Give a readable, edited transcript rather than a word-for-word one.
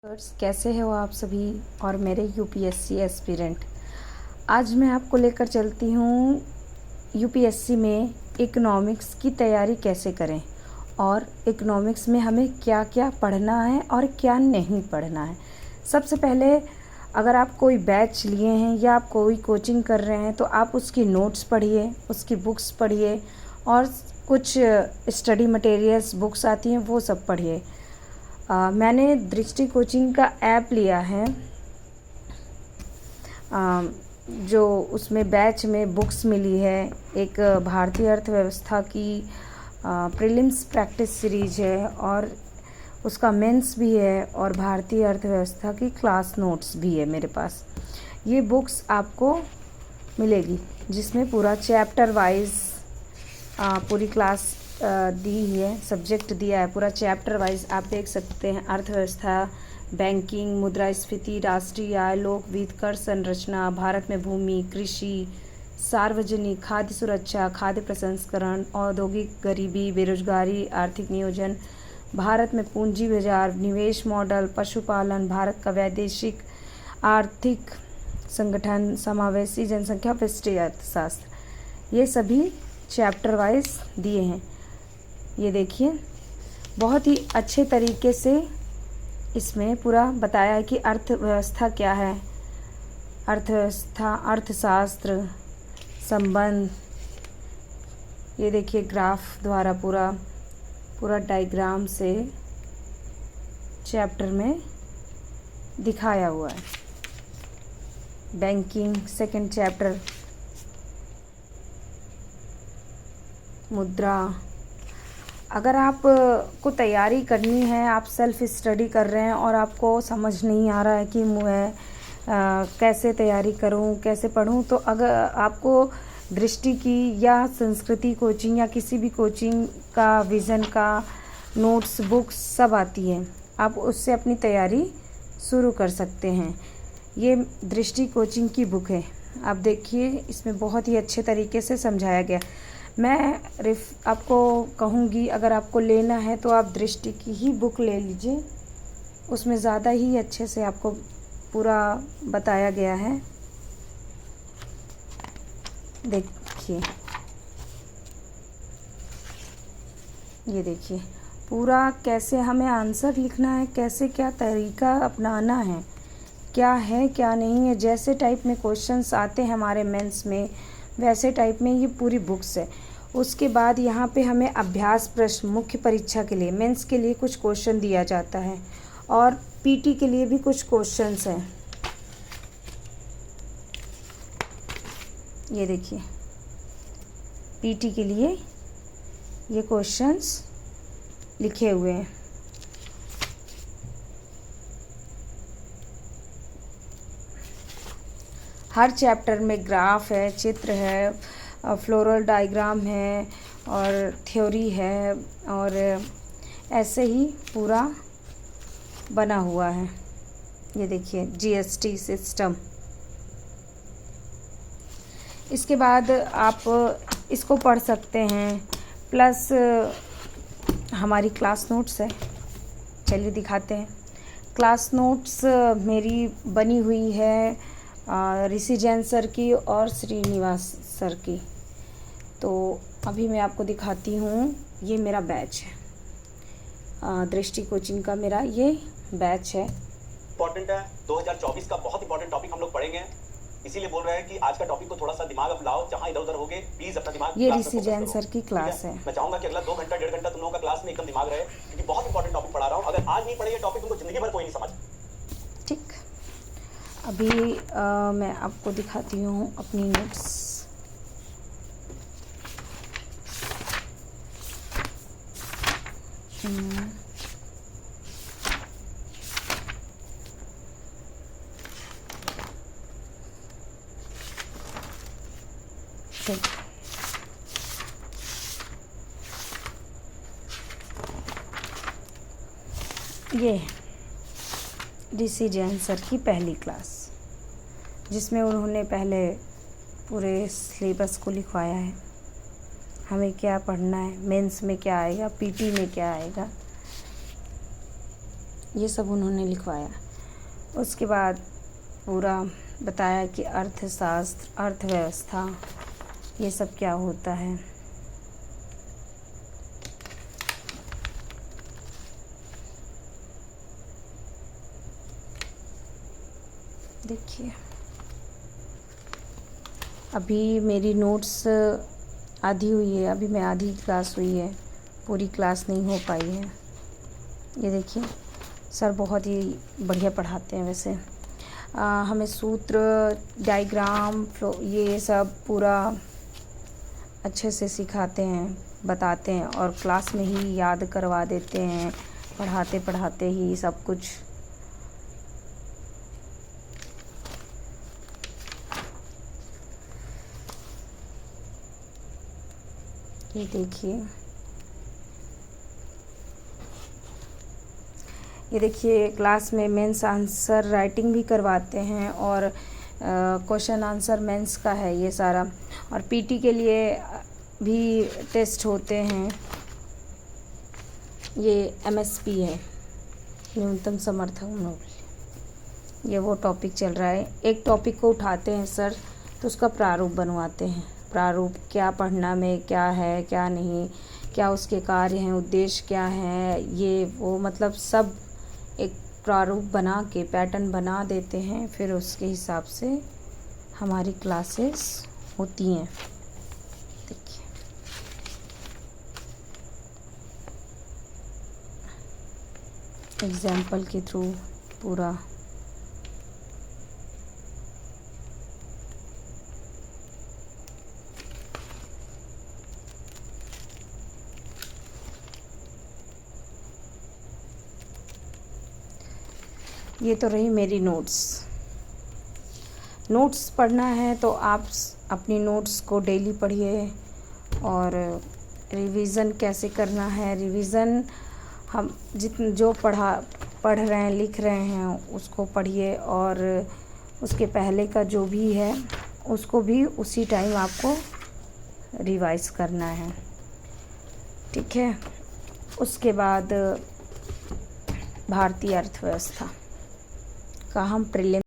कैसे हो आप सभी और मेरे यूपीएससी एस्पिरेंट। आज मैं आपको लेकर चलती हूँ यूपीएससी में इकोनॉमिक्स की तैयारी कैसे करें और इकोनॉमिक्स में हमें क्या क्या पढ़ना है और क्या नहीं पढ़ना है। सबसे पहले अगर आप कोई बैच लिए हैं या आप कोई कोचिंग कर रहे हैं तो आप उसकी नोट्स पढ़िए, उसकी बुक्स पढ़िए और कुछ स्टडी मटेरियल्स बुक्स आती हैं वो सब पढ़िए। मैंने दृष्टि कोचिंग का ऐप लिया है जो उसमें बैच में बुक्स मिली है। एक भारतीय अर्थव्यवस्था की प्रीलिम्स प्रैक्टिस सीरीज है और उसका मेंस भी है और भारतीय अर्थव्यवस्था की क्लास नोट्स भी है मेरे पास। ये बुक्स आपको मिलेगी जिसमें पूरा चैप्टर वाइज पूरी क्लास दी है, सब्जेक्ट दिया है पूरा चैप्टर वाइज। आप देख सकते हैं अर्थव्यवस्था, बैंकिंग, मुद्रास्फीति, राष्ट्रीय आय, लोक वित्त, कर संरचना, भारत में भूमि, कृषि, सार्वजनिक, खाद्य सुरक्षा, खाद्य प्रसंस्करण, औद्योगिक गरीबी, बेरोजगारी, आर्थिक नियोजन, भारत में पूंजी बाजार, निवेश मॉडल, पशुपालन, भारत का वैदेशिक आर्थिक संगठन, समावेशी जनसंख्या, व्यष्टि अर्थशास्त्र, ये सभी चैप्टर वाइज दिए हैं। ये देखिए बहुत ही अच्छे तरीके से इसमें पूरा बताया है कि अर्थव्यवस्था क्या है, अर्थव्यवस्था, अर्थशास्त्र, संबंध। ये देखिए ग्राफ द्वारा पूरा डायग्राम से चैप्टर में दिखाया हुआ है। बैंकिंग सेकंड चैप्टर, मुद्रा। अगर आप को तैयारी करनी है, आप सेल्फ स्टडी कर रहे हैं और आपको समझ नहीं आ रहा है कि मैं कैसे तैयारी करूं, कैसे पढूं, तो अगर आपको दृष्टि की या संस्कृति कोचिंग या किसी भी कोचिंग का विज़न का नोट्स बुक्स सब आती है, आप उससे अपनी तैयारी शुरू कर सकते हैं। ये दृष्टि कोचिंग की बुक है, आप देखिए इसमें बहुत ही अच्छे तरीके से समझाया गया। मैं आपको कहूँगी अगर आपको लेना है तो आप दृष्टि की ही बुक ले लीजिए, उसमें ज़्यादा ही अच्छे से आपको पूरा बताया गया है। देखिए ये देखिए पूरा कैसे हमें आंसर लिखना है, कैसे क्या तरीका अपनाना है, क्या है क्या नहीं है। जैसे टाइप में क्वेश्चंस आते हैं हमारे मेंस में वैसे टाइप में ये पूरी बुक्स है। उसके बाद यहाँ पे हमें अभ्यास प्रश्न मुख्य परीक्षा के लिए, मेंस के लिए कुछ क्वेश्चन दिया जाता है और पीटी के लिए भी कुछ क्वेश्चंस हैं। ये देखिए पीटी के लिए ये क्वेश्चंस लिखे हुए हैं। हर चैप्टर में ग्राफ है, चित्र है, फ्लोरल डायग्राम है और थ्योरी है और ऐसे ही पूरा बना हुआ है। ये देखिए जीएसटी सिस्टम। इसके बाद आप इसको पढ़ सकते हैं, प्लस हमारी क्लास नोट्स है। चलिए दिखाते हैं। क्लास नोट्स मेरी बनी हुई है ऋषि जैन सर की और श्रीनिवास सर की। तो अभी मैं आपको दिखाती हूँ, ये मेरा बैच है, दृष्टि कोचिंग का मेरा ये बैच है। इम्पोर्टेंट है 2024 का बहुत इंपॉर्टेंट टॉपिक हम लोग पढ़ेंगे, इसीलिए बोल रहे हैं कि आज का टॉपिक को थोड़ा सा दिमाग अब लाओ, जहाँ इधर उधर होगे प्लीज अपना दिमाग। ये ऋषि जैन सर की क्लास है। मैं चाहूंगा कि अगला 2 घंटा 1.5 घंटा तुम लोगों का क्लास में एकदम दिमाग रहे, क्योंकि बहुत इंपॉर्टेंट टॉपिक पढ़ा रहा हूँ। अगर आज नहीं पढ़े ये टॉपिक तुमको जिंदगी भर कोई नहीं समझ। ठीक, अभी मैं आपको दिखाती हूँ अपनी नोट्स। ये ऋषि जैन सर की पहली क्लास, जिसमें उन्होंने पहले पूरे सिलेबस को लिखवाया है, हमें क्या पढ़ना है, मेंस में क्या आएगा, पीटी में क्या आएगा। ये सब उन्होंने लिखवाया। उसके बाद पूरा बताया कि अर्थशास्त्र, अर्थव्यवस्था, ये सब क्या होता है। देखिए, अभी मेरी नोट्स आधी हुई है, अभी मैं आधी क्लास हुई है, पूरी क्लास नहीं हो पाई है। ये देखिए, सर बहुत ही बढ़िया पढ़ाते हैं वैसे। हमें सूत्र, डायग्राम, फ्लो, ये सब पूरा अच्छे से सिखाते हैं, बताते हैं और क्लास में ही याद करवा देते हैं, पढ़ाते पढ़ाते ही सब कुछ। ये देखिए, ये देखिए, क्लास में मेंस आंसर राइटिंग भी करवाते हैं और क्वेश्चन आंसर मेंस का है ये सारा। और पीटी के लिए भी टेस्ट होते हैं। ये एमएसपी है, न्यूनतम समर्थन मूल्य। ये वो टॉपिक चल रहा है। एक टॉपिक को उठाते हैं सर तो उसका प्रारूप बनवाते हैं। प्रारूप क्या पढ़ना में क्या है, क्या नहीं, क्या उसके कार्य हैं, उद्देश्य क्या है, ये वो, मतलब सब एक प्रारूप बना के पैटर्न बना देते हैं। फिर उसके हिसाब से हमारी क्लासेस होती हैं। देखिए, एग्जाम्पल के थ्रू पूरा ये तो रही मेरी नोट्स। नोट्स पढ़ना है तो आप अपनी नोट्स को डेली पढ़िए। और रिवीज़न कैसे करना है, रिवीज़न हम जो पढ़ रहे हैं, लिख रहे हैं, उसको पढ़िए। और उसके पहले का जो भी है उसको भी उसी टाइम आपको रिवाइज करना है, ठीक है। उसके बाद भारतीय अर्थव्यवस्था का हम प्रीलिम